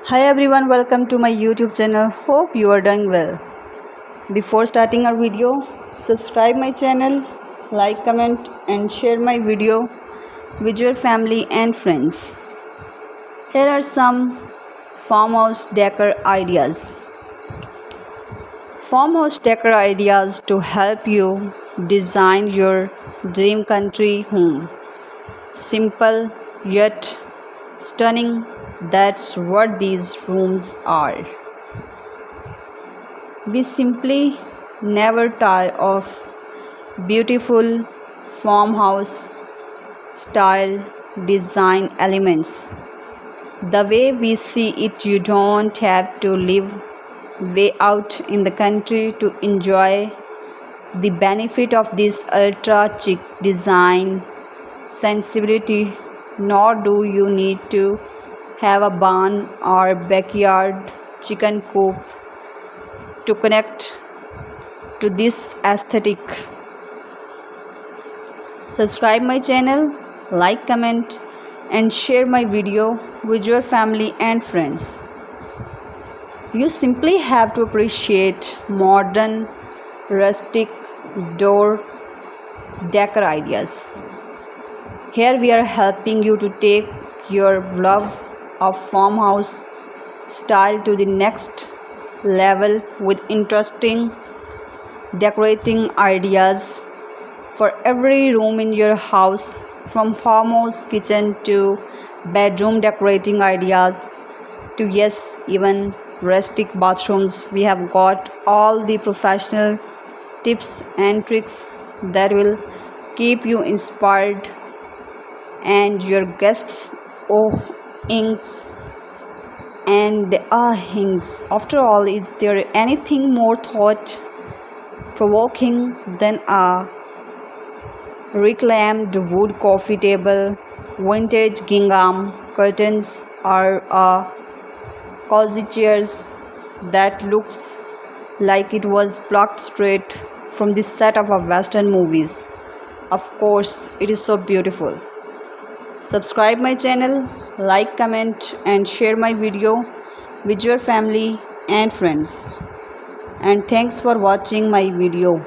Hi everyone, welcome to my YouTube channel. Hope you are doing well. Before starting our video, subscribe my channel, like, comment and share my video with your family and friends. Here are some farmhouse decor ideas. Farmhouse decor ideas to help you design your dream country home. Simple yet stunning, that's what these rooms are. We simply never tire of beautiful farmhouse style design elements. The way we see it, you don't have to live way out in the country to enjoy the benefit of this ultra chic design sensibility, nor do you need to have a barn or backyard chicken coop to connect to this aesthetic. Subscribe my channel, like, comment and share my video with your family and friends. You simply have to appreciate modern rustic door decor ideas. Here we are helping you to take your love of farmhouse style to the next level with interesting decorating ideas for every room in your house, from farmhouse kitchen to bedroom decorating ideas to, yes, even rustic bathrooms. We have got all the professional tips and tricks that will keep you inspired and your guests inks and ahings. After all, is there anything more thought provoking than a reclaimed wood coffee table, vintage gingham curtains, or a cozy chairs that looks like it was plucked straight from the set of a western movies? Of course, it is so beautiful. Subscribe my channel, like, comment and share my video with your family and friends. And thanks for watching my video.